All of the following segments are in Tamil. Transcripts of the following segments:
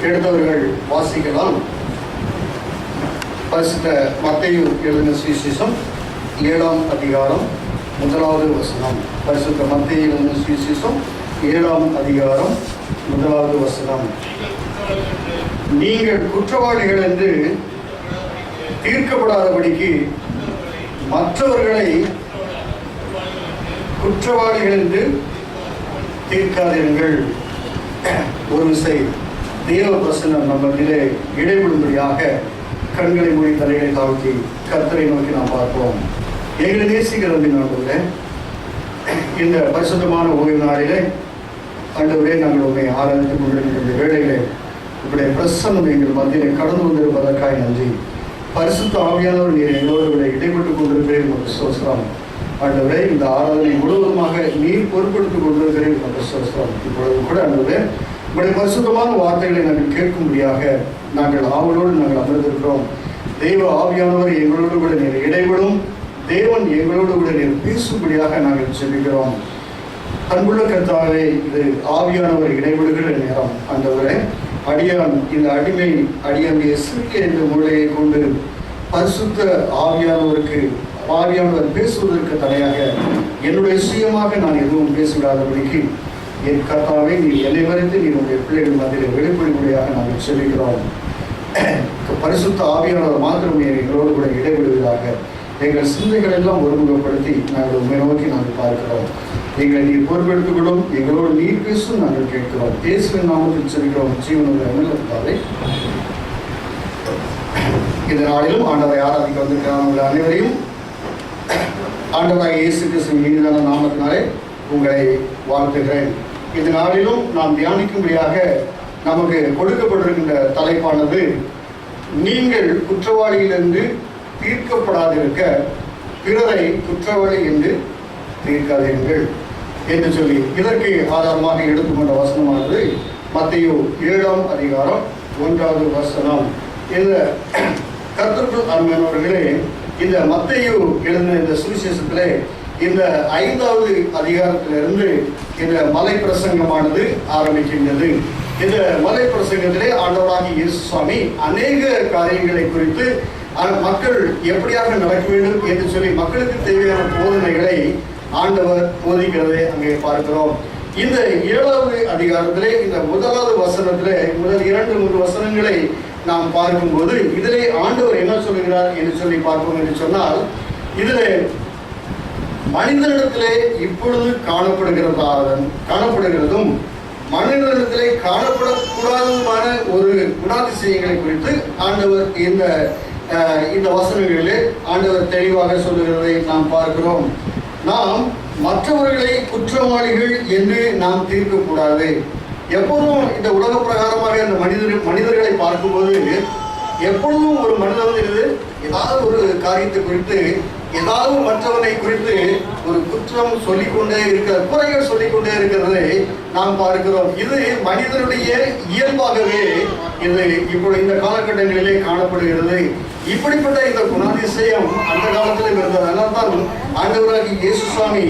எடுத்தவர்கள் வாசிக்கலாம். பரிசுத்த மத்தேயு எழுதின சுவிசேஷம் 7ஆம் அதிகாரம் 1வது வசனம். பரிசுத்த மத்தேயு எழுதின சுவிசேஷம் 7ஆம் அதிகாரம் 1வது வசனம். நீங்கள் குற்றவாளிகள் என்று தீர்க்கப்படாதபடிக்கு மற்றவர்களை குற்றவாளிகள் என்று தீர்க்காதீர்கள். ஒரு விசை தேவ பிரசன்னம் நம்மளிலே இடைபடும்படியாக கண்களை மூடி தலைகளை தாழ்த்தி கர்த்தரை நோக்கி நாம் பார்ப்போம். எங்களை நேசிக்கிற நாடுகளே, இந்த பரிசுத்தமான ஓய்வு நாளிலே ஆண்டவரே நாங்கள் உண்மை ஆராய்ந்து கொண்டிருக்கின்ற வேளையிலே உங்களுடைய பிரசன்னம் எங்கள் மத்தியிலே கடந்து வந்திருப்பதற்காக நன்றி. பரிசுத்த ஆவியானவர் நீர் எங்களோடு இடைப்பட்டுக் கொண்டிருக்கிறேன் என்று சொல்கிறோம். ஆண்டவரே, இந்த ஆராதனை முழுவதுமாக நீர் பொறுப்படுத்திக் கொண்டிருக்கிறேன் என்று சொல்கிறோம். இப்பொழுது கூட ஆண்டவரே, உங்களுடைய பரிசுத்தமான வார்த்தைகளை நாங்கள் கேட்கும்படியாக நாங்கள் ஆவலோடு நாங்கள் அமர்ந்திருக்கிறோம். தெய்வ ஆவியானவர் எங்களோடு கூட நீர் இடைவிடும், தேவன் எங்களோடு கூட நீர் பேசும்படியாக நாங்கள் செல்கிறோம். அன்புள்ள கர்த்தாவே, இது ஆவியானவர் இடைவிடுகிற நேரம். ஆண்டவரே, அடியான் இந்த அடிமை அடியானுடைய சிறிய இந்த மூளையை கொண்டு பரிசுத்த ஆவியானவர் பேசுவதற்கு தடையாக என்னுடைய சுயமாக நான் எதுவும் பேசிவிடாதபடிக்கு என் கர்த்தாவை நீ என்னை வரைந்து நீ உங்களுடைய பிள்ளைகள் மத்தியில் வெளிப்படையாக நாங்கள் சொல்லிக்கிறோம். பரிசுத்த ஆவியானவர் மாத்திரம் எங்களோடு கூட இடைவிடுவதாக எங்கள் சிந்தைகள் எல்லாம் ஒருமுகப்படுத்தி நாங்கள் உண்மை நோக்கி நாங்கள் பார்க்கிறோம். எங்களை நீர் பொறுப்பெடுத்துக்கொள்ளும், எங்களோடு நீர் பேசும் நாங்கள் கேட்கிறோம். இயேசுவின் நாமத்தில் சொல்கிறோம். ஜீவனுடைய அமலாவே இந்த நாளிலும் ஆண்டவரை ஆராதிக்க வந்திருக்கிற அனைவரையும் ஆண்டவராக இயேசு கிறிஸ்துவின் மீதான நாமத்தினாலே உங்களை வாழ்த்துகிறேன். இந்த நாளிலும் நாம் தியானிக்கும்படியாக நமக்கு கொடுக்கப்பட்டிருக்கின்ற தலைப்பானது, நீங்கள் குற்றவாளியிலிருந்து தீர்க்கப்படாதிருக்க பிறரை குற்றவாளி என்று தீர்க்காதீர்கள் என்று சொல்லி இதற்கு ஆதாரமாக எடுத்துக்கொண்ட வசனமானது மத்தேயு 7ஆம் அதிகாரம் 1வது வசனம். இந்த கர்த்தருக்குள் அருமையானவர்களே, இந்த மத்தேயு எழுதின இந்த சுவிசேஷத்திலே இந்த 5வது அதிகாரத்திலிருந்து இந்த மலை பிரசங்கமானது ஆரம்பிக்கின்றது. இந்த மலை பிரசங்கத்திலே ஆண்டவராகிய இயேசு சுவாமி அநேக காரியங்களை குறித்து மக்கள் எப்படியாக நடக்க வேண்டும் என்று சொல்லி மக்களுக்கு தேவையான போதனைகளை ஆண்டவர் போதிக்கிறதை அங்கே பார்க்கிறோம். இந்த 7வது அதிகாரத்திலே இந்த 1வது வசனத்திலே முதல் 2-3 வசனங்களை நாம் பார்க்கும்போது இதிலே ஆண்டவர் என்ன சொல்லுகிறார் என்று சொல்லி பார்ப்போம் என்று சொன்னால், இதிலே மனிதனிடத்திலே இப்பொழுது காணப்படுகிறதும் மனிதனிடத்திலே காணப்படக்கூடாததுமான ஒரு குணாதிசயங்களை குறித்து ஆண்டவர் இந்த வசனங்களிலே ஆண்டவர் தெளிவாக சொல்லுகிறதை நாம் பார்க்கிறோம். நாம் மற்றவர்களை குற்றவாளிகள் என்று நாம் தீர்க்கக்கூடாது. எப்போதும் இந்த உலக பிரகாரமாக இந்த மனிதர்களை பார்க்கும்போது எப்பொழுதும் ஒரு மனிதன் ஏதாவது ஒரு காரியத்தை குறித்து ஏதாவது மற்றவனை குறித்து ஒரு குற்றம் சொல்லிக்கொண்டே குறைகள் சொல்லிக்கொண்டே இருக்கிறதை நாம் பார்க்கிறோம். இது மனிதனுடைய இயல்பாகவே இது இப்பொழுது இந்த காலகட்டங்களிலே காணப்படுகிறது. இப்படிப்பட்ட இந்த குணாதிசயம் அந்த காலத்தில் இருந்தது. அதனால்தான் ஆண்டவராகிய இயேசு சுவாமி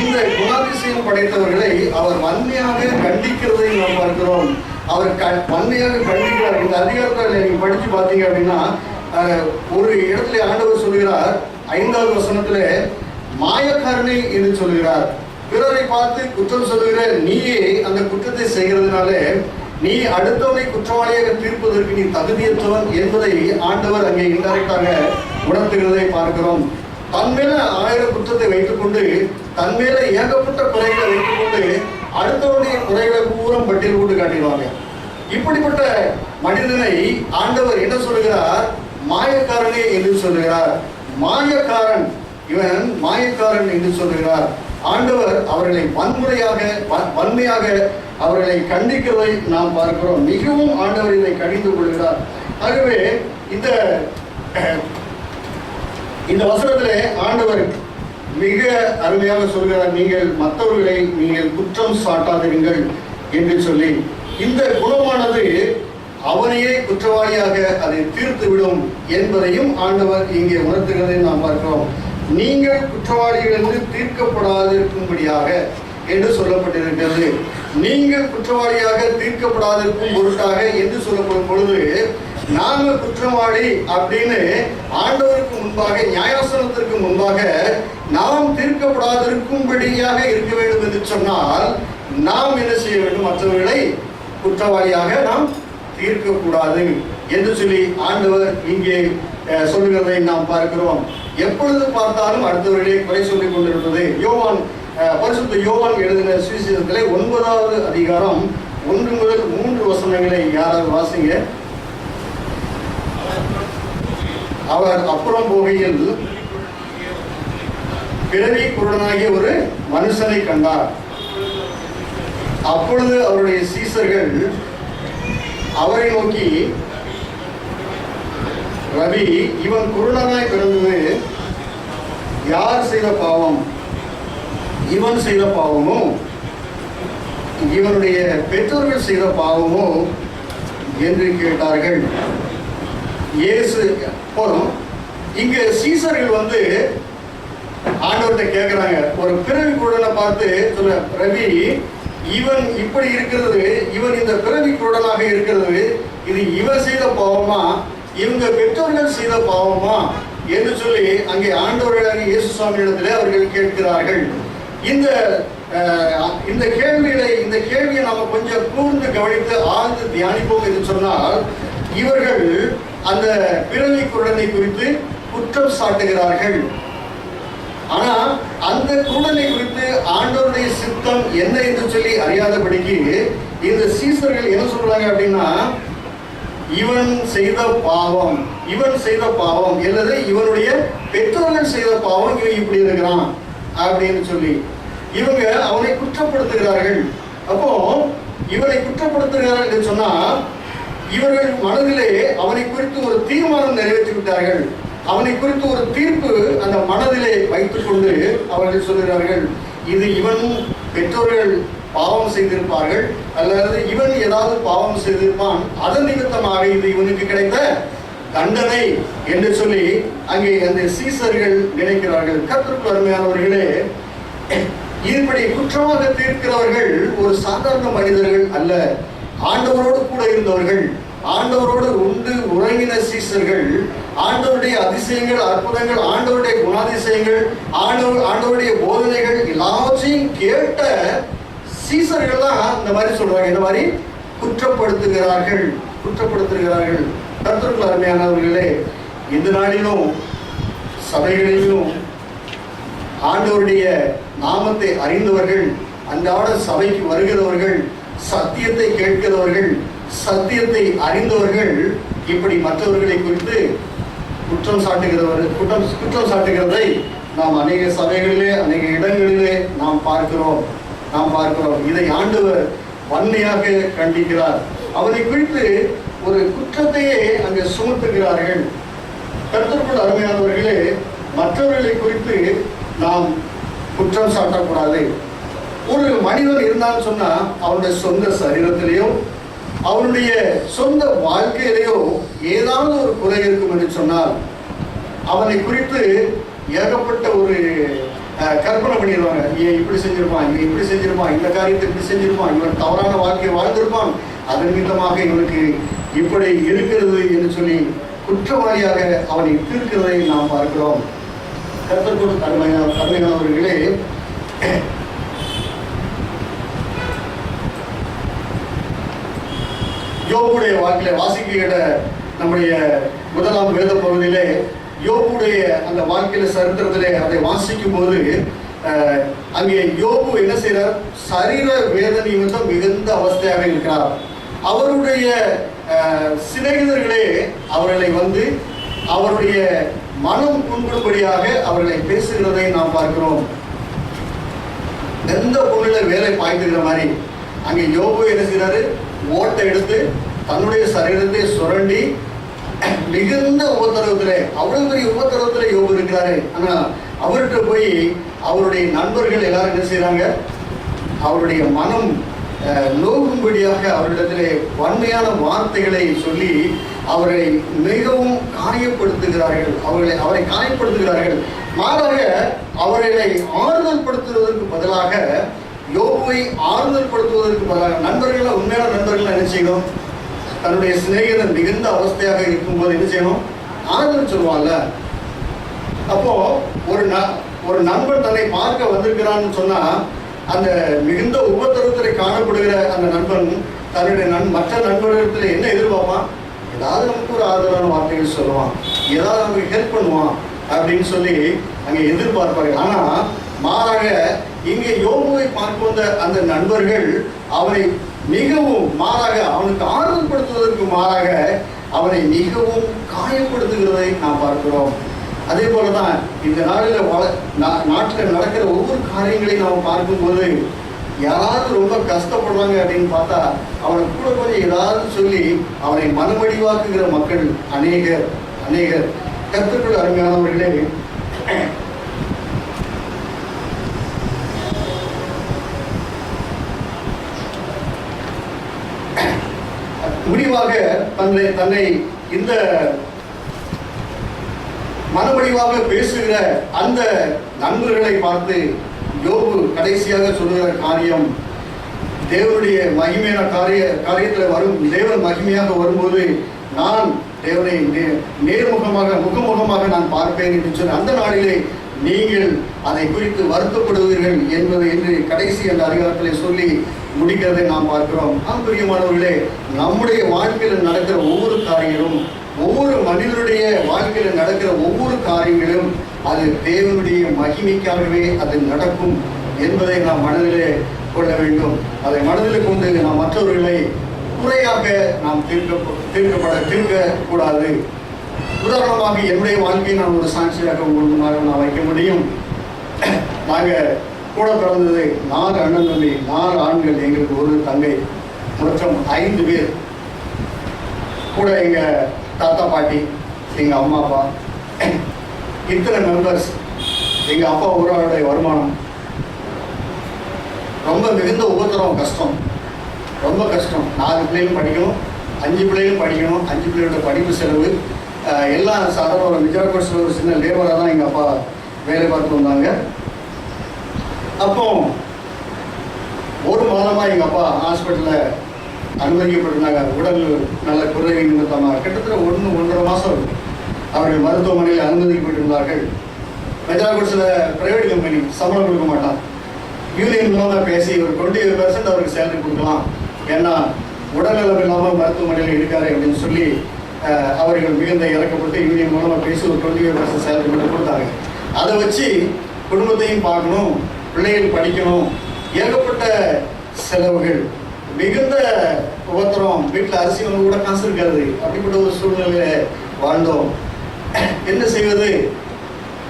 இந்த குணாதிசயம் படைத்தவர்களை அவர் வன்மையாக கண்டிக்கிறதை நாம் பார்க்கிறோம். அவர் வன்மையாக கண்டிக்கிறார். இந்த அதிகாரத்தில் நீங்க படிச்சு பார்த்தீங்க அப்படின்னா ஒரு இடத்துல ஆண்டவர் சொல்கிறார், 5வது வசனத்துல மாயக்காரனை என்று சொல்கிறார். பிறரை பார்த்து குற்றம் சொல்லுகிற நீயே அந்த குற்றத்தை செய்கிறதுனால நீ அடுத்தவனை குற்றவாளியாக தீர்ப்பதற்கு நீ தகுதியற்றவன் என்பதை ஆண்டவர் அங்கே இன்டைரக்டாக உணர்த்துகிறதை பார்க்கிறோம். தன்மேல 1000 குற்றத்தை வைத்துக் கொண்டு தன்மேல ஏகப்பட்ட குறைகளை வைத்துக் கொண்டு அடுத்தவனுடைய குறைகளை பூரம் பட்டியல் கொண்டு காட்டிடுவாங்க. இப்படிப்பட்ட மனிதனை ஆண்டவர் என்ன சொல்லுகிறார்? மாயக்காரனே என்று சொல்லுகிறார். மாயக்காரன், இவன் மாயக்காரன் என்று சொல்லுகிறார். ஆண்டவர் அவர்களை வன்மையாக அவர்களை கண்டிக்கிறதை நாம் பார்க்கிறோம். மிகவும் ஆண்டவர் இதை கடிந்து கொள்கிறார். ஆகவே இந்த வசனத்திலே ஆண்டவர் மிக அருமையாக சொல்கிறார், நீங்கள் குற்றம் சாட்டாதீர்கள் என்று சொல்லி. இந்த குணமானது அவனையே குற்றவாளியாக அதை தீர்த்துவிடும் என்பதையும் ஆண்டவர் இங்கே உணர்த்துகிறதை நாம் பார்க்கிறோம். நீங்கள் குற்றவாளிகள் என்று தீர்க்கப்படாதிருக்கும்படியாக என்று சொல்லப்பட்டிருக்கிறது. நீங்கள் குற்றவாளியாக தீர்க்கப்படாதிருக்கும் பொருட்டாக என்று சொல்லப்படும் பொழுது நாம குற்றவாளி அப்படின்னு ஆண்டவருக்கு முன்பாக, நியாயாசனத்திற்கு முன்பாக நாம் தீர்க்கப்படாதிருக்கும்படியாக இருக்க வேண்டும் என்று சொன்னால் நாம் என்ன செய்ய வேண்டும்? மற்றவர்களை குற்றவாளியாக நாம் தீர்க்கக்கூடாது என்று சொல்லி ஆண்டவர் இங்கே சொல்லுகிறதை நாம் பார்க்கிறோம். எப்பொழுது பார்த்தாலும் அடுத்தவர்களே குறை சொல்லிக் கொண்டிருப்பது. பரிசுத்த யோவான் எழுதின சுவிசேஷத்திலே 9வது அதிகாரம் 1 முதல் 3 வசனங்களை யாராவது வாசிங்க. அவர் அப்புறம் போகையில் பிறவி குருடனாகிய ஒரு மனுஷனை கண்டார். அப்பொழுது அவருடைய சீசர்கள் அவரை நோக்கி, ரவி, இவன் குருடனாய் பிறந்தது யார் செய்த பாவம்? இவன் செய்த பாவமோ இவனுடைய பெற்றோர்கள் செய்த பாவமோ என்று கேட்டார்கள். இயேசு போதும். இங்க சீசர்கள் ஆண்டவர்கிட்ட கேட்கிறாங்க. ஒரு பிறவி குருடனை பார்த்து சொல்ல, ரவி, இவன் இப்படி இருக்கிறது, இவன் இந்த பிறவி குருடனாக இருக்கிறது, இது இவன் செய்த பாவமா இவங்க பெற்றோர்கள் செய்த பாவமா என்று சொல்லி அங்கே ஆண்டவர்களாக இயேசு சுவாமியிடத்திலே அவர்கள் கேட்கிறார்கள். இந்த கேள்வியை நாம கொஞ்சம் கூர்ந்து கவனித்து ஆழ்ந்து தியானிப்போம் என்று சொன்னால், இவர்கள் அந்த பிறவி குருடனை குறித்து குற்றம் சாட்டுகிறார்கள். ஆனா அந்த குருடனை குறித்து ஆண்டவருடைய சித்தம் என்ன என்று சொல்லி அறியாதபடிக்கு இந்த சீசர்கள் என்ன சொல்றாங்க அப்படின்னா, இவன் செய்த பாவம் அல்லது இவனுடைய பெற்றோர்கள் செய்த பாவம், இவன் இப்படி இருக்கிறான் அப்படின்னு சொல்லி இவங்க அவனை குற்றப்படுத்துகிறார்கள். அப்போ இவனை குற்றப்படுத்துகிறார்கள் என்று சொன்னா, இவர்கள் மனதிலே அவனை குறித்து ஒரு தீர்மானம் நிறைவேற்றி விட்டார்கள். அவனை குறித்து ஒரு தீர்ப்பு அந்த மனதிலே வைத்துக் கொண்டு அவர்கள் சொல்கிறார்கள், இது இவன் பெற்றோர்கள் பாவம் செய்திருப்பார்கள் அல்லது இவன் ஏதாவது பாவம் செய்திருப்பான், அதன் நிமித்தமாக இது இவனுக்கு கிடைத்த தண்டனை என்று சொல்லி அங்கே அந்த சீசர்கள் நினைக்கிறார்கள். கர்த்தருக்கு அருமையானவர்களே, இப்படி குற்றமாக தீர்க்கிறவர்கள் ஒரு சாதாரண மனிதர்கள் அல்ல. ஆண்டவரோடு கூட இருந்தவர்கள், ஆண்டவரோடு உண்டு உறங்கின சீசர்கள், ஆண்டவருடைய அதிசயங்கள், அற்புதங்கள், ஆண்டவருடைய குணாதிசயங்கள், ஆண்டவருடைய போதனைகள் எல்லாவற்றையும் கேட்ட சீசர்கள் தான் இந்த மாதிரி சொல்றாங்க, இந்த மாதிரி குற்றப்படுத்துகிறார்கள். கர்த்தருக்கு அருமையானவர்களே, இந்த நாளிலும் சபைகளிலும் ஆண்டவருடைய நாமத்தை அறிந்தவர்கள், அன்றாட சபைக்கு வருகிறவர்கள், சத்தியத்தை கேட்கிறவர்கள், சத்தியத்தை அறிந்தவர்கள் இப்படி மற்றவர்களை குறித்து குற்றம் சாட்டுகிறதை நாம் அநேக சபைகளிலே, அநேக இடங்களிலே நாம் பார்க்கிறோம். இதை ஆண்டவர் வன்மையாக கண்டிக்கிறார். அவனை குறித்து ஒரு குற்றத்தையே அங்கே சுமத்துகிறார்கள். கர்த்தருக்குள் அருமையானவர்களே, மற்றவர்களை குறித்து நாம் குற்றம் சாட்டக்கூடாது. ஒரு மனிதன் இருந்தான்னு சொன்னா, அவனுடைய சொந்த சரீரத்திலேயோ அவனுடைய சொந்த வாழ்க்கையிலேயோ ஏதாவது ஒரு குறை இருக்கும் என்று சொன்னால், அவனை குறித்து ஏகப்பட்ட ஒரு கற்பனை பண்ணிடுவாங்க. இவன் இப்படி செஞ்சிருப்பான், இவன் இப்படி செஞ்சிருப்பான், இந்த காரியத்தை இப்படி செஞ்சிருப்பான், இவன் தவறான வாழ்க்கையை வாழ்ந்திருப்பான், அதன் நிமித்தமாக இவனுக்கு இப்படி இருக்கிறது என்று சொல்லி குற்றவாளியாக அவனை தீர்க்கிறதை நாம் பார்க்கிறோம். கர்த்தருக்கு அருமையானவர்களே, யோபுடைய வாழ்க்கையில வாசிக்கிற நம்முடைய முதலாம் வேத பகுதியிலே யோபுடைய அந்த வாழ்க்கையில சரித்திரத்திலே அதை வாசிக்கும் போது அங்கே யோபு என்ன செய்யறார்? சரீர வேதனை நிமித்தம் மிகுந்த அவஸ்தையாக இருக்கிறார். அவருடைய சிநேகிதர்களே அவர்களை அவருடைய மனம் புண்படும்படியாக அவர்களை பேசுகிறதை நாம் பார்க்கிறோம். எந்த பொருளில வேலை பாய்ந்துகிற மாதிரி அங்கே யோபு என்ன செய்யறாரு? ஓட்டை எடுத்து தன்னுடைய சரீரத்தை சுரண்டி மிகுந்த உபத்திரவத்திலே, அவ்வளவு பெரிய உபத்திரவத்திலே யோபு இருக்கிறாரு. ஆனா அவர்கிட்ட போய் அவருடைய நண்பர்கள் எல்லாரும் என்ன செய்யறாங்க? அவருடைய மனம் நோக்கும்படியாக அவரிடத்திலே வன்மையான வார்த்தைகளை சொல்லி அவரை மிகவும் காயப்படுத்துகிறார்கள். அவரை காயப்படுத்துகிறார்கள். மாறாக அவர்களை ஆறுதல் படுத்துவதற்கு பதிலாக யோபுவை ஆறுதல் படுத்துவதற்கு பதிலாக நண்பர்கள், உண்மையான நண்பர்கள் என்ன செய்யணும்? தன்னுடைய சிநேகிதன் மிகுந்த அவஸ்தையாக இருக்கும்போது என்ன செய்யணும்? ஆறுதல் சொல்லுவாங்கல்ல. அப்போ ஒரு நண்பன் தன்னை பார்க்க வந்திருக்கிறான்னு சொன்னா, அந்த மிகுந்த உபத்திரத்தில் காணப்படுகிற அந்த நண்பன் தன்னுடைய மற்ற நண்பர்களிடத்தில் என்ன எதிர்பார்ப்பான்? ஏதாவது நமக்கு ஒரு ஆறுதலான வார்த்தைகள் சொல்லுவான், ஏதாவது நமக்கு ஹெல்ப் பண்ணுவான் அப்படின்னு சொல்லி அங்கே எதிர்பார்ப்பார்கள். ஆனா மாறாக இங்கே யோபுவை பார்க்க வந்த அந்த நண்பர்கள் அவனை மிகவும் மாறாக, அவனுக்கு ஆறுதல் படுத்துவதற்கு மாறாக அவனை மிகவும் காயப்படுத்துகிறதை நாம் பார்க்கிறோம். அதே போலதான் இந்த நாட்டில் நடக்கிற ஒவ்வொரு காரியங்களையும் நாம் பார்க்கும்போது யாராவது ரொம்ப கஷ்டப்படுறாங்க அப்படின்னு பார்த்தா அவனுக்கு கூட கொஞ்சம் ஏதாவது சொல்லி அவனை மனமடிவாக்குகிற மக்கள் அநேகர். கர்த்தருக்குள் அருமையானவர்களே, முடிவாக தன்னை இந்த மனமடிவாக பேசுகிற அந்த நண்பர்களை பார்த்து யோபு கடைசியாக சொல்லுகிற காரியம், தேவனுடைய மகிமையான காரியத்தில் வரும், தேவன் மகிமையாக வரும்போது நான் தேவனை முகமுகமாக நான் பார்ப்பேன் என்று சொன்ன அந்த நாளிலே நீங்கள் அதை குறித்து வருத்தப்படுவீர்கள் என்பது என்று கடைசி அந்த அதிகாரத்திலே சொல்லி முடிக்கிறதை நாம் பார்க்கிறோம். பிரியமானவர்களே, நம்முடைய வாழ்க்கையில் நடக்கிற ஒவ்வொரு காரியங்களும், ஒவ்வொரு மனிதனுடைய வாழ்க்கையில் நடக்கிற ஒவ்வொரு காரியங்களும் அது தேவனுடைய மகிமைக்காகவே அது நடக்கும் என்பதை நாம் மனதிலே கொள்ள வேண்டும். அதை மனதில் கொண்டு நாம் மற்றவர்களை குறையாக நாம் தீர்க்கக்கூடாது. உதாரணமாக என்னுடைய வாழ்க்கையை நான் ஒரு சாட்சியாக முழுமையாக நான் வைக்க முடியும். நாங்கள் கூட பிறந்தது 4 அண்ணன் தம்பி, 4 ஆண்கள், எங்களுக்கு ஒரு தங்கை, மொத்தம் 5 பேர். கூட எங்கள் தாத்தா பாட்டி, எங்கள் அம்மா அப்பா, இத்தனை மெம்பர்ஸ். எங்கள் அப்பா ஊராளுடைய வருமானம் ரொம்ப மிகுந்த உபத்திரம், கஷ்டம், ரொம்ப கஷ்டம். 4 பிள்ளைகளும் படிக்கணும், 5 பிள்ளைகளும் படிக்கணும், 5 பிள்ளைகளோட படிப்பு செலவு எல்லாம் சாதாரண ஒரு மிஜாக்கோட்ஸில் ஒரு சின்ன லேபராக தான் எங்கள் அப்பா வேலை பார்த்து வந்தாங்க. அப்போ ஒரு மாதமாக எங்கள் அப்பா ஹாஸ்பிட்டலில் அனுமதிக்கப்பட்டிருந்தாங்க. உடல் நல்ல குறைவு நிமித்தமாக கிட்டத்தட்ட 1-1.5 மாதம் அவர்கள் மருத்துவமனையில் அனுமதிக்கப்பட்டிருந்தார்கள். மெஜாக்கோட்ஸில் ப்ரைவேட் கம்பெனி, சம்பளம் கொடுக்க மாட்டான். யூனியன் மூலமாக பேசி ஒரு 20% அவருக்கு சேலரி கொடுக்கலாம், ஏன்னா உடல்நலம் இல்லாமல் மருத்துவமனையில் இருக்காரு அப்படின்னு சொல்லி அவர்கள் மிகுந்த இறக்கப்பட்டு யூனியன் மூலமாக பேசி ஒரு 20% சேலரி மட்டும் கொடுத்தாங்க. அதை வச்சு குடும்பத்தையும் பார்க்கணும், பிள்ளைகள் படிக்கணும், ஏகப்பட்ட செலவுகள், மிகுந்த உபத்திரம். வீட்டில் அரிசி வந்து கூட காசு இருக்காது. அப்படிப்பட்ட ஒரு சூழ்நிலையில் வாழ்ந்தோம். என்ன செய்வது?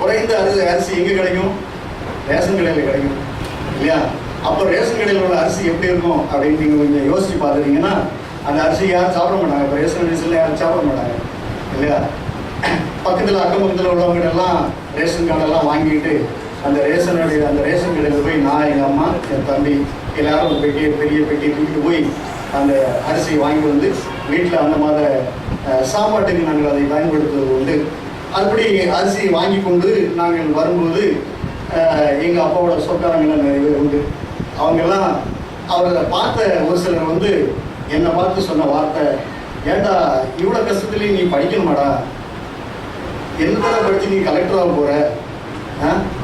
குறைந்த அரிசி எங்கே கிடைக்கும்? ரேஷன் கடையில் கிடைக்கும் இல்லையா? அப்போ ரேஷன் கடையில் உள்ள அரிசி எப்படி இருக்கும் அப்படின்னு நீங்கள் கொஞ்சம் யோசிச்சு பார்த்துட்டீங்கன்னா, அந்த அரிசி யாரும் சாப்பிட மாட்டாங்க. இப்போ ரேஷன் அரிசியில் யாரும் சாப்பிட மாட்டாங்க இல்லையா? பக்கத்தில் அக்கம் பக்கத்தில் உள்ளவங்ககிட்டெல்லாம் ரேஷன் கார்டெல்லாம் வாங்கிட்டு அந்த ரேஷன் கடையில் போய் நான், எங்கள் அம்மா, என் தம்பி எல்லாரும் ஒரு பெரிய பெட்டியை தூக்கிட்டு போய் அந்த அரிசியை வாங்கி வந்து வீட்டில் அந்த மாத சாப்பாட்டுக்கு நாங்கள் அதை பயன்படுத்துவது உண்டு. அப்படி அரிசி வாங்கி கொண்டு நாங்கள் வரும்போது எங்கள் அப்பாவோட சொக்காரங்கள்லாம் நிறைய பேர் உண்டு. அவங்கெல்லாம் அவரை பார்த்த ஒரு சிலர் வந்து என்னை பார்த்து சொன்ன வார்த்தை, ஏண்டா இவ்வளோ கஷ்டத்துலேயும் நீ படிக்கணுமாடா, என்னதான் படித்து நீ கலெக்டராக போகிற,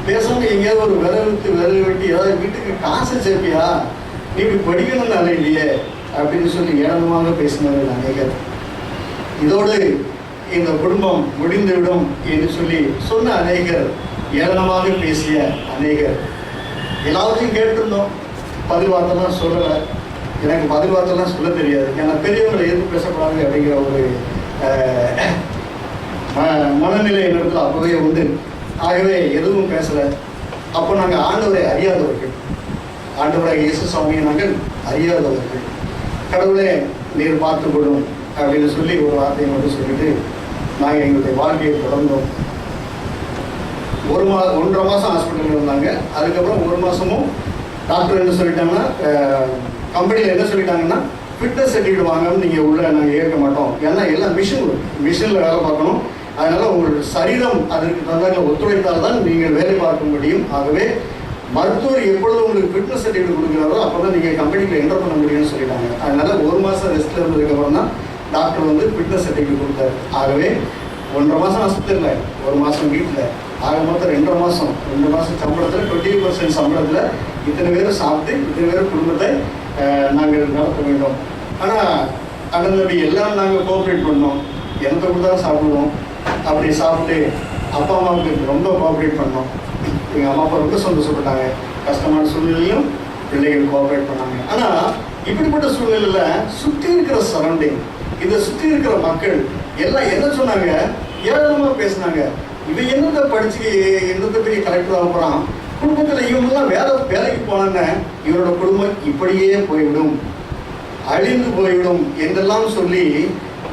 பேசாமல் எங்கேயாவது ஒரு விரல் வெட்டி ஏதாவது வீட்டுக்கு காசு சேர்ப்பியா, நீ இப்படி படிக்கணும்னால இல்லையே அப்படின்னு சொல்லி ஏளனமாக பேசினவர்கள் அநேகர். இதோடு இந்த குடும்பம் முடிந்துவிடும் என்று சொல்லி சொன்ன அநேகர், ஏளனமாக பேசிய அநேகர். எல்லாத்தையும் கேட்டிருந்தோம், பதில் வார்த்தைலாம் சொல்லலை. எனக்கு பதில் வார்த்தைலாம் சொல்ல தெரியாது, ஏன்னா பெரியவங்களை எதிர்த்து பேசக்கூடாது அப்படிங்கிற ஒரு மனநிலை இடத்துல அப்பவே உண்டு. ஆகவே எதுவும் பேசலை. அப்போ நாங்கள் ஆண்டவரை அறியாதவர்கள், ஆண்டவரை இயேசு சுவாமியை நாங்கள் அறியாதவர்கள். கடவுளே நீர் பார்த்துக்கொள்ளும் அப்படின்னு சொல்லி ஒரு வார்த்தையை மட்டும் சொல்லிட்டு நாங்கள் எங்களுடைய வாழ்க்கையை தொடர்ந்தோம். 1.5 மாதம் ஹாஸ்பிட்டலில் இருந்தாங்க. அதுக்கப்புறம் 1 மாதமும் டாக்டர் என்ன சொல்லிட்டாங்கன்னா, கம்பெனியில் என்ன சொல்லிட்டாங்கன்னா, ஃபிட்னஸ் சர்டிஃபிகேட் வாங்கணும், நீங்கள் உள்ள நாங்கள் ஏற்க மாட்டோம், ஏன்னா எல்லாம் மிஷினில் வேலை பார்க்கணும், அதனால் உங்களுடைய சரீரம் அதற்கு தந்தாங்க ஒத்துழைத்தால் தான் நீங்கள் வேலை பார்க்க முடியும். ஆகவே மருத்துவர் எப்பொழுது உங்களுக்கு ஃபிட்னஸ் சர்டிஃபிகேட் கொடுக்குறாரோ அப்போ தான் நீங்கள் கம்பெனிக்கு என்டர் பண்ண முடியும்னு சொல்லிட்டாங்க. அதனால 1 மாதம் ரெஸ்ட்டில் இருந்ததுக்கப்புறம் தான் டாக்டர் வந்து ஃபிட்னஸ் சர்டிஃபிகேட் கொடுத்தாரு. ஆகவே 1.5 மாதம் ஹாஸ்பிட்டலில், 1 மாதம் வீட்டில், ஆக மொத்தம் 2.5 மாதம். 2 மாதம் சம்பளத்தில் 20% சம்பளத்தில் இத்தனை பேர் சாப்பிட்டு இத்தனை பேர் குடும்பத்தை நாங்கள் நடத்த வேண்டும். ஆனால் அண்ணன் எல்லாம் நாங்கள் கோஆப்ரேட் பண்ணோம். எந்த கொடுத்தாலும் சாப்பிடுவோம். அப்படி சாப்பிட்டு அப்பா அம்மாவுக்கு ரொம்ப கோஆப்ரேட் பண்ணோம். எங்கள் அம்மா அப்பா ரொம்ப சந்தோஷப்பட்டாங்க. கஷ்டமான சூழ்நிலையும் பிள்ளைகள் கோஆப்ரேட் பண்ணாங்க. ஆனால் இப்படிப்பட்ட சூழ்நிலையில் சுற்றி இருக்கிற சரௌண்டிங், இதை சுற்றி இருக்கிற மக்கள் எல்லாம் என்ன சொன்னாங்க? ஏராளமாக பேசினாங்க. இவன் என்னத்தை படிச்சு என்னத்தை பெரிய கலெக்டராக போகிறான், குடும்பத்தில் இவங்கெல்லாம் வேலைக்கு போனாங்க, இவரோட குடும்பம் இப்படியே போய்விடும், அழிந்து போய்விடும் என்றெல்லாம் சொல்லி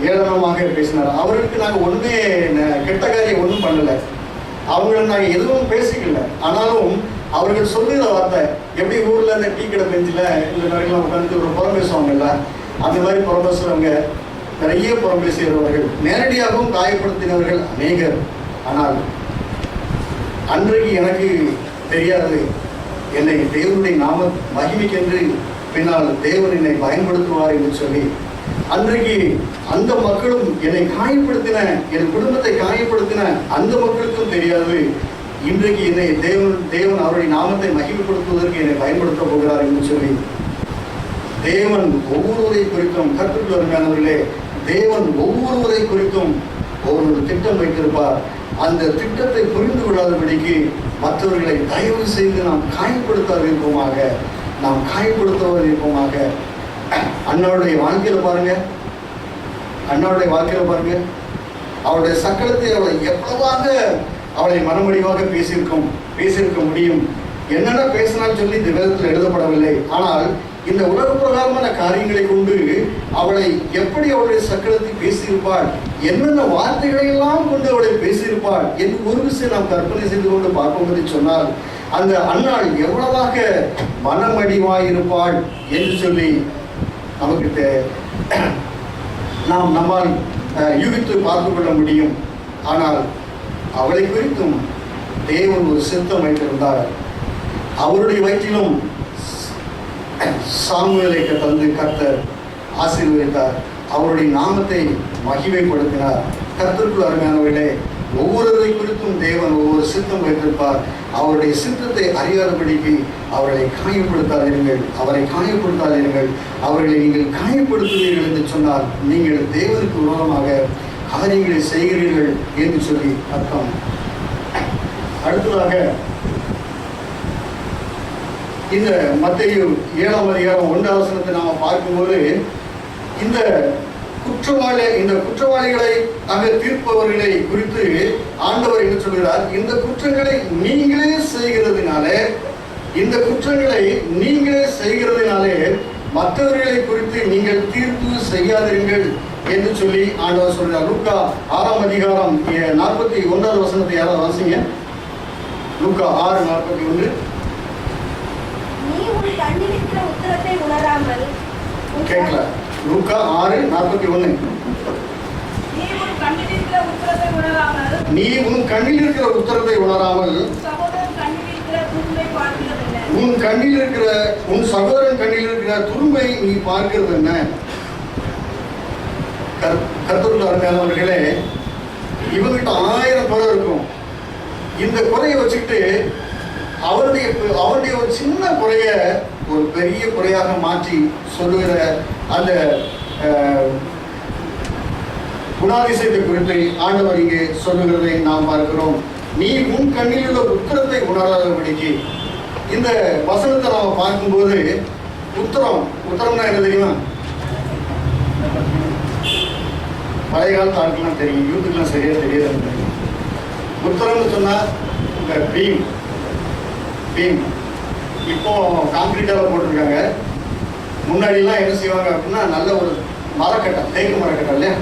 ஏளனமாக பேசினார். அவர்களுக்கு நாங்கள் ஒன்றுமே கெட்ட காரியம் ஒன்றும் பண்ணலை, அவங்கள நாங்கள் எதுவும் பேசிக்கல. ஆனாலும் அவர்கள் சொல்லுகிற வார்த்தை எப்படி ஊரில் இந்த டீ கடை பெஞ்சில் இந்த மாதிரிலாம் உட்காந்து ஒரு புறம் பேசுவாங்கல்ல, அந்த மாதிரி புறம் பேசுகிறவங்க, நிறைய புறம் பேசுகிறவர்கள், நேரடியாகவும் காயப்படுத்தினவர்கள் அநேகர். ஆனால் அன்றைக்கு எனக்கு தெரியாது, என்னை தேவனுடைய நாம மகிமைக்கென்று பின்னால் தேவன் என்னை பயன்படுத்துவார் என்று சொல்லி அன்றைக்கு அந்த மக்களும் என்னை காயப்படுத்தின, என் குடும்பத்தை காயப்படுத்தின அந்த மக்களுக்கும் தெரியாது இன்றைக்கு என்னை தேவன் அவருடைய நாமத்தை மகிமைப்படுத்துவதற்கு என்னை பயன்படுத்த போகிறார் என்று சொல்லி தேவன் ஒவ்வொருவரை குறித்தும், கர்த்தருக்கு அருமையானவர்களே, தேவன் ஒவ்வொருவரை குறித்தும் ஒவ்வொரு திட்டம் வைத்திருப்பார். அந்த திட்டத்தை புரிந்து கொள்ளாதபடிக்கு மற்றவர்களை தயவு செய்து நாம் காயப்படுத்தாதிருப்போமாக, நாம் காயப்படுத்துவதற்குமாக. அண்ணாவுடைய வாழ்க்கையில பாருங்க, அண்ணாவுடைய வாழ்க்கையில பாருங்க, அவருடைய சக்கரத்தை அவளை எவ்வளவாக அவளை மனமடிவாக பேசியிருக்க முடியும். என்னென்ன பேசினான்னு சொல்லி இந்த வேதத்தில் எழுதப்படவில்லை. ஆனால் இந்த உலக பிரகாரமான காரியங்களை கொண்டு அவளை எப்படி அவளுடைய சக்கரத்தை பேசியிருப்பாள், என்னென்ன வார்த்தைகளை எல்லாம் கொண்டு அவளை பேசியிருப்பாள் என்று ஒரு விஷயம் நாம் கற்பனை செய்து கொண்டு பார்க்கும்போது சொன்னால் அந்த அன்னாள் எவ்வளவாக மனமடிவாயிருப்பாள் என்று சொல்லி நமக்கு நம்மால் யூகித்து பார்த்து கொள்ள முடியும். ஆனால் அவளை குறித்தும் தேவன் ஒரு சித்தம் வைத்திருந்தார். அவருடைய வயிற்றிலும் சாமுவேலை தந்து கர்த்தர் ஆசீர்வதித்தார். அவருடைய நாமத்தை மகிமைப்படுத்தினார். கர்த்தருக்கு அருமையானவர்களே, ஒவ்வொருவரை குறித்தும் தேவன் ஒவ்வொரு சித்தம் வைத்திருப்பார். அவருடைய சித்தத்தை அறியாதபடிக்கு அவர்களை காயப்படுத்தாதீர்கள், அவரை காயப்படுத்தாதீர்கள். அவர்களை நீங்கள் காயப்படுத்துவீர்கள் என்று சொன்னால் நீங்கள் தேவனுக்கு விரோதமாக காரியங்களை செய்கிறீர்கள் என்று சொல்லி அர்த்தம். அடுத்ததாக இந்த மத்தேயு 7ஆம் அதிகாரம் 1ஆம் வசனத்தை நாம பார்க்கும்போது இந்த குற்றவாளிகளை அங்கே தீர்ப்பவர்களை குறித்து ஆண்டவர் என்ன சொல்கிறார்? இந்த குற்றங்களை நீங்களே செய்கிறதுனாலே மற்றவர்களை குறித்து நீங்கள் தீர்ப்பு செய்யாதீர்கள் என்று சொல்லி ஆண்டவர் சொல்கிறார். லூக்கா 6ஆம் அதிகாரம் 41ஆவது வசனத்தை யாராவது வாசிங்க. லூக்கா 6:41. கேட்கல. லூக்கா 6:41. நீ உன் கண்ணில் இருக்கிற உத்தரத்தை உணராமல் உன் சகோதரன் கண்ணில் இருக்கிற துரும்பை நீ பார்க்கிறது என்ன? கர்த்தருக்கு அருமையானவர்களே, இவங்கிட்ட 1000 குறை இருக்கும். இந்த குறையை வச்சுக்கிட்டு அவருடைய ஒரு சின்ன குறைய ஒரு பெரிய குறையாக மாற்றி சொல்லுகிற அந்த குணாதிசயத்தை குறித்து ஆண்டவர் இங்கே சொல்லுகிறதை நாம் பார்க்கிறோம். நீ உன் கண்ணில் உள்ள உத்தரத்தை உணராதபடிக்கு. இந்த வசனத்தை நாம் பார்க்கும்போது உத்தரம்னா என்ன தெரியுமா? பழைய காலத்து ஆட்கள்லாம் தெரியும், யூத்துக்கெல்லாம் சரியா தெரியாது. உத்தரம்னு சொன்னா இந்த பீம் இப்போ கான்கிரீட்டால போட்டிருக்காங்க. முன்னாடிலாம் என்ன செய்வாங்க அப்படின்னா நல்ல ஒரு மரக்கட்டை, தேக்கு மரக்கட்டை இல்லையா,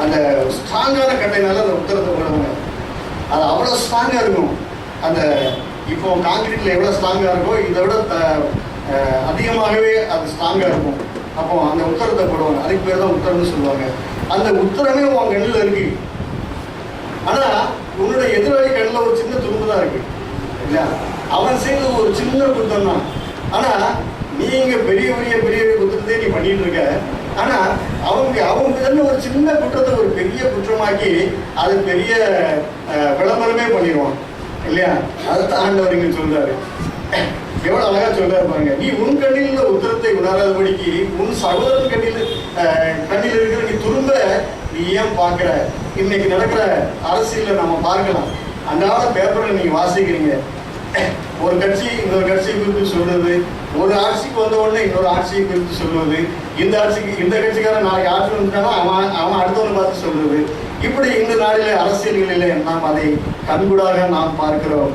அந்த ஸ்ட்ராங்கான கட்டைனால அந்த உத்தரத்தை போடுவாங்க. அது அவ்வளோ ஸ்ட்ராங்காக இருக்கும். அந்த இப்போ கான்கிரீட்டில் எவ்வளோ ஸ்ட்ராங்காக இருக்கோ இதை விட அதிகமாகவே அது ஸ்ட்ராங்காக இருக்கும். அப்போ அந்த உத்தரத்தை போடுவாங்க. அதுக்கு பேர் தான் உத்தரம்னு சொல்லுவாங்க. அந்த உத்தரமே உன் கண்ணில் இருக்கு. ஆனால் உன்னோட எதிராளி கண்ணில் ஒரு சின்ன துரும்பு தான் இருக்கு இல்லையா? அவன் செய்தது ஒரு சின்ன குற்றம் தான். ஆனா நீங்க பெரிய பெரிய பெரிய குற்றத்தை நீ பண்ணிட்டு இருக்க. ஆனா அவங்க ஒரு சின்ன குற்றத்தை ஒரு பெரிய குற்றமாக்கி அது பெரிய விளம்பரமே பண்ணிடுவான் இல்லையா? அதுதான் ஆண்டவர் இங்க சொல்றாரு. எவ்வளவு அழகா சொல்றாரு பாருங்க. நீ உன் கண்ணில் உத்தரத்தை உணராதபடிக்கு உன் சகோதரன் கண்ணில் இருக்கிற நீ துரும்ப நீ ஏன் பார்க்கிற? இன்னைக்கு நடக்கிற அரசியல நம்ம பார்க்கலாம். அன்றாட பேப்பர்ல நீங்க வாசிக்கிறீங்க. ஒரு கட்சி இன்னொரு கட்சியை குறித்து சொல்றது, ஒரு ஆட்சிக்கு வந்த உடனே இன்னொரு ஆட்சியை குறித்து சொல்வது, இந்த கட்சிக்காரன் நாளைக்கு ஆட்சி வந்துட்டானா அவன் அடுத்தவனை பார்த்து சொல்றது. இப்படி இந்த நாளிலே அரசியல்களிலே நாம் அதை கண்கூடாக நாம் பார்க்கிறோம்.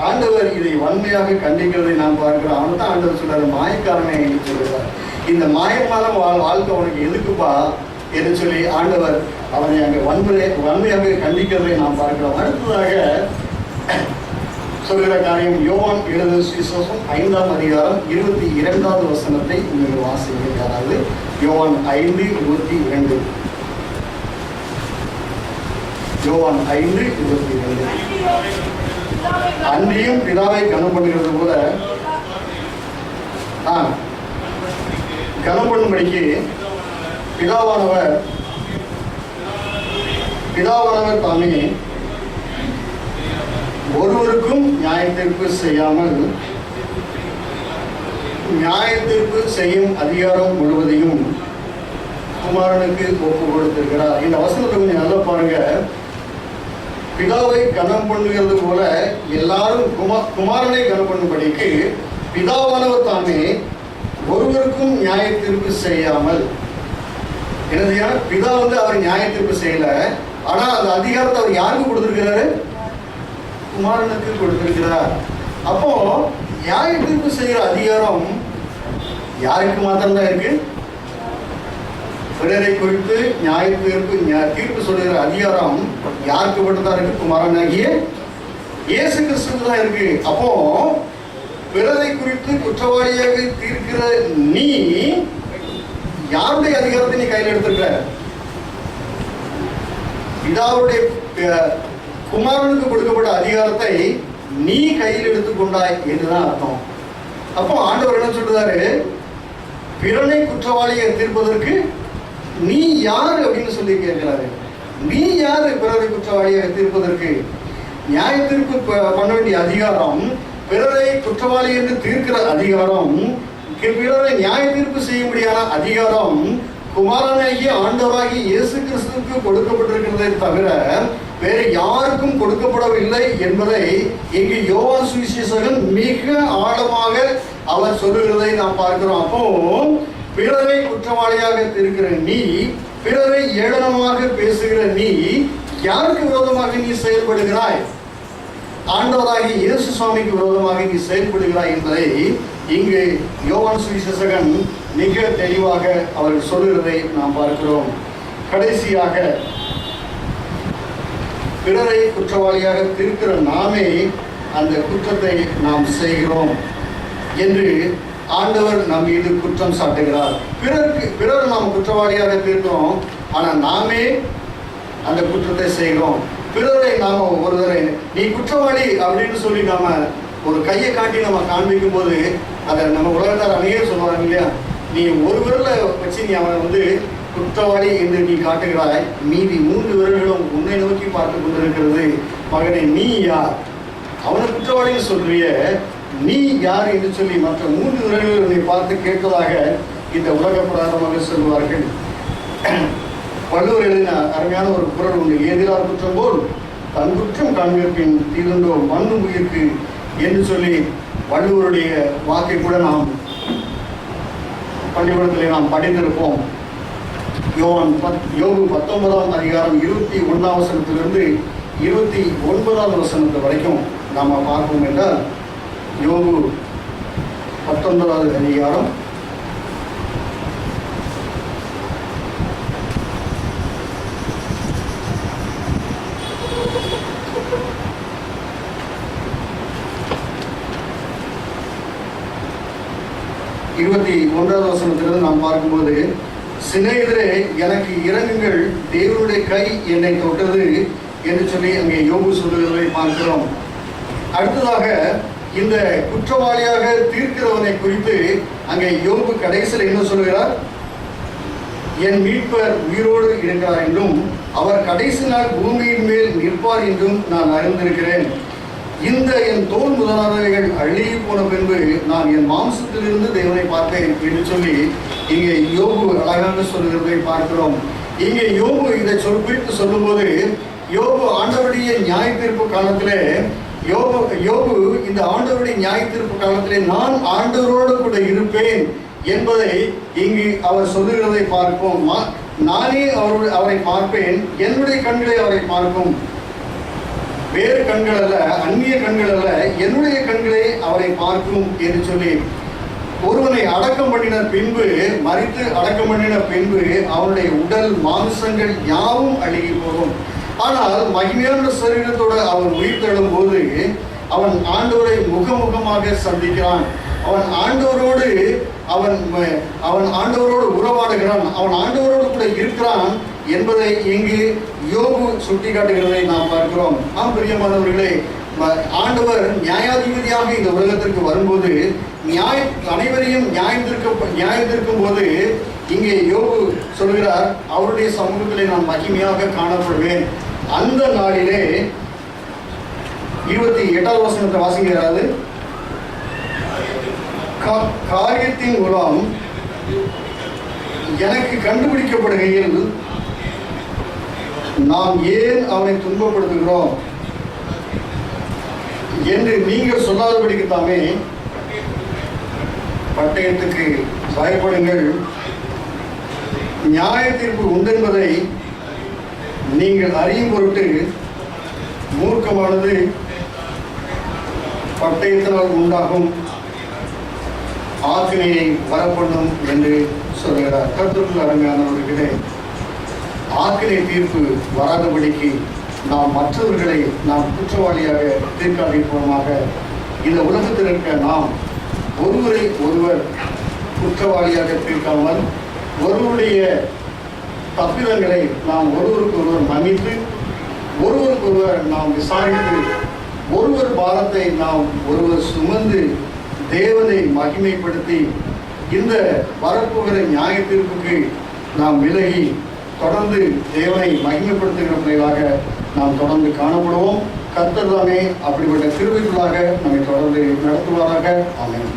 ஆண்டவர் இதை வன்மையாக கண்டிக்கிறதை நாம் பார்க்கிறோம். அவன் தான் ஆண்டவர் சொல்றாரு, மாயக்காரனை என்று சொல்லுறார். இந்த மாயமான வாழ்க்கை உனக்கு எதுக்குப்பா என்று சொல்லி ஆண்டவர் அவனை அங்கே வன்மையாக கண்டிக்கிறதை நாம் பார்க்கிறோம். அடுத்ததாக சொல்கிற காரியம் யோவான் எழுதின சுவிசேஷம் 5ஆம் அதிகாரம் 22வது வசனத்தை நீங்கள் வாசிக்கிறீர்கள். அதாவது யோவான் 5:22. யோவான் 5:22. அன்றியும் பிதாவை கனம் பண்ணுகிறது போல கனம் பண்ணும்படிக்கு பிதாவானவர் தாமே ஒருவருக்கும் நியாயத்தீர்ப்பு செய்யாமல் நியாயத்தீர்ப்பு செய்யும் அதிகாரம் முழுவதையும் குமாரனுக்கு ஒப்பு கொடுத்திருக்கிறார். இந்த வசனத்தை கொஞ்சம் நல்லா பாருங்க. பிதாவை கனம் பண்ணுகிறது போல எல்லாரும் குமாரனை கனம் பண்ணும்படிக்கு பிதாவானவர் தாமே ஒருவருக்கும் நியாயத்தீர்ப்பு செய்யாமல். என்னதுயா? பிதா அவர் நியாயத்தீர்ப்பு செய்யல. ஆனா அந்த அதிகாரத்தை அவர் யாருக்கு கொடுத்திருக்கிறாரு? குமாரனுக்கு கொடுத்திருக்கிறார். அப்போ நியாய தீர்ப்பு செய்கிற அதிகாரம் யாருக்கு மாத்திரம்தான் இருக்கு? பிறரை குறித்து நியாய தீர்ப்பு சொல்லுகிற அதிகாரம் யாருக்கு மட்டும்தான் இருக்கு? குமாரனாகிய இயேசு கிறிஸ்துவுக்கு தான் இருக்கு. அப்போ பிறரை குறித்து குற்றவாளியாக தீர்க்கிற நீ யாருடைய அதிகாரத்தை நீ கையில் எடுத்திருக்க? பிதாவுடைய குமாரனுக்கு கொடுக்கப்பட்ட அதிகாரத்தை நீ கையில் எடுத்துக்கொண்டாய் என்றுதான் அர்த்தம். அப்போ ஆண்டவர் என்ன சொல்றாரு? பிறனை குற்றவாளியை தீர்ப்பதற்கு நீ யாரு அப்படின்னு சொல்லி கேட்கிறாரு. நீ யாரு பிறரை குற்றவாளியை தீர்ப்பதற்கு? நியாய தீர்ப்பு பண்ண வேண்டிய அதிகாரம், பிறரை குற்றவாளி என்று தீர்க்கிற அதிகாரம், பிறரை நியாய தீர்ப்பு செய்யும்படியான அதிகாரம் குமாரனாகிய ஆண்டவராகிய இயேசு கிறிஸ்துவுக்கு கொடுக்கப்பட்டிருக்கிறதை தவிர வேறு யாருக்கும் கொடுக்கப்படவில்லை என்பதை இங்கு யோவான் சுவிசேஷகன் மிக ஆழமாக அவர் சொல்லுகிறதை நாம் பார்க்கிறோம். அப்போ பிறரை குற்றவாளியாக இருக்கிற நீ, பிறரை ஏளனமாக பேசுகிற நீ யாருக்கு விரோதமாக நீ செயல்படுகிறாய்? ஆண்டவராகிய இயேசு சுவாமிக்கு விரோதமாக நீ செயல்படுகிறாய் என்பதை இங்கு யோவான் சுவிசேஷகன் மிக தெளிவாக அவர் சொல்லுகிறதை நாம் பார்க்கிறோம். கடைசியாக பிறரை குற்றவாளியாக தீர்க்கிற நாமே அந்த குற்றத்தை நாம் செய்கிறோம் என்று ஆண்டவர் நம் மீது குற்றம் சாட்டுகிறார். பிறர் நாம் குற்றவாளியாக தீர்க்கிறோம், ஆனால் நாமே அந்த குற்றத்தை செய்கிறோம். பிறரை நாம ஒருவரை நீ குற்றவாளி அப்படின்னு சொல்லி நாம ஒரு கையை காட்டி நம்ம காண்பிக்கும் போது அதை நம்ம உலகத்தார் அநேகர் சொல்லுவாங்க இல்லையா? நீ ஒரு விரலை வச்சு நீ அவனை குற்றவாளி என்று நீ காட்டுகிறாய், மீதி 3 விரல்களும் உன்னை நோக்கி பார்த்து கொண்டிருக்கிறது. மகனே நீ யார்? அவனை குற்றவாளின்னு சொல்றிய, நீ யார் என்று சொல்லி மற்ற 3 விரல்கள் உன்னை பார்த்து கேட்பதாக இந்த உலக பிரகாரமாக சொல்வார்கள். வள்ளுவர் எழுதின அருமையான ஒரு குறள் உண்டு. ஏதிலார் குற்றம் போல் தன் குற்றம் காண்பிற்பின் தீதுண்டோ மண்ணு உயிர்க்கு என்று சொல்லி வள்ளுவருடைய வாக்கை கூட நாம் பள்ளிக்கூடத்திலே நாம் படித்திருப்போம். யோபு 19ஆம் அதிகாரம் 21ஆம் வசனத்திலிருந்து 29ஆவது வசனத்து வரைக்கும் நாம் பார்ப்போம் என்றால், யோபு 19ஆவது அதிகாரம் 21ஆவது வசனத்திலிருந்து நாம் பார்க்கும்போது, சிநேகிதரே எனக்கு இறங்குங்கள், தேவனுடைய கை என்னை தொட்டது என்று சொல்லி அங்கே யோபு சொல்லுகிறதை பார்க்கிறோம். அடுத்ததாக இந்த குற்றவாளியாக தீர்க்கிறவனை குறித்து அங்கே யோபு கடைசியில் என்ன சொல்கிறார்? என் மீட்பர் உயிரோடு இருக்கிறார் என்றும் அவர் கடைசி நாள் பூமியின் மேல் நிற்பார் என்றும் நான் அறிந்திருக்கிறேன். இந்த என் தோல் முதலானவைகள் அழுகி போன பின்பு நான் என் மாம்சத்திலிருந்து தேவனை பார்த்தேன் என்று சொல்லி இங்கே யோபு அழகாக சொல்கிறதை பார்க்கிறோம். இங்கே யோபு இதை குறித்து சொல்லும்போது யோபு ஆண்டவருடைய நியாய தீர்ப்பு காலத்திலே யோபு இந்த ஆண்டவருடைய நியாய தீர்ப்பு காலத்திலே நான் ஆண்டவரோடு கூட இருப்பேன் என்பதை இங்கு அவர் சொல்லுகிறதை பார்ப்போம். நானே அவரை பார்ப்பேன், என்னுடைய கண்களை அவரை பார்க்கும், வேறு கண்கள் அல்ல, அந்நிய கண்கள் அல்ல, என்னுடைய கண்களை அவரை பார்க்கும் என்று சொல்லி ஒருவனை அடக்கம் பண்ணின பின்பு, மரித்து அடக்கம் பண்ணின பின்பு அவனுடைய உடல் மாம்சங்கள் யாவும் அழுகி போகும். ஆனால் மகிமையான சரீரத்தோடு அவன் உயிர் தழும் போது அவன் ஆண்டவரை முகமுகமாக சந்திக்கிறான். அவன் ஆண்டவரோடு உறவாடுகிறான், அவன் ஆண்டவரோடு கூட இருக்கிறான் என்பதை இங்கு யோபு சுட்டிக்காட்டுகிறதை நாம் பார்க்கிறோம். ஆம் பிரியமானவர்களே, ஆண்டவர் நியாயாதிபதியாக இந்த உலகத்திற்கு வரும்போது அனைவரையும் நியாயத்திற்கும் போது இங்கே யோபு சொல்கிறார், அவருடைய சமூகத்திலே நான் மகிமையாக காணப்படுவேன். அந்த நாளிலே 28வது வசனத்தை வாசிக்கிறாரு. காரியத்தின் மூலம் எனக்கு கண்டுபிடிக்கப்படுகையில் நாம் ஏன் அவனை துன்பப்படுத்துகிறோம் என்று நீங்கள் சொல்லாதபடிக்குத்தாமே பட்டயத்துக்கு பயப்படுங்கள், நியாய தீர்ப்பு உண்டென்பதை நீங்கள் அறியும் பொருட்டு மூர்க்கமானது பட்டயத்தினால் உண்டாகும் ஆக்கினையை வரப்பண்ணும் என்று சொல்கிறார். கர்த்தருக்குள் அருமையானவர்களே, ஆக்கினை தீர்ப்பு வராதபடிக்கு நாம் மற்றவர்களை நாம் குற்றவாளியாக தீர்க்காதிருப்போமாக. இந்த உலகத்தில் இருக்க நாம் ஒருவரை ஒருவர் குற்றவாளியாக தீர்க்காமல் ஒருவருடைய தப்பிதங்களை நாம் ஒருவருக்கு ஒருவர் மன்னித்து, ஒருவருக்கு ஒருவர் நாம் விசாரித்து, ஒருவர் பாரத்தை நாம் ஒருவர் சுமந்து தேவனை மகிமைப்படுத்தி இந்த வரப்போகிற நியாய தீர்ப்புக்கு நாம் விலகி தொடர்ந்து தேவனை மகிமைப்படுத்துகிற பிள்ளைகளாக நாம் தொடர்ந்து காணப்படுவோம். கர்த்தர் தாமே அப்படிப்பட்ட கிருபைக்குள்ளாக நம்மை தொடர்ந்து நடத்துவாராக. ஆமென்.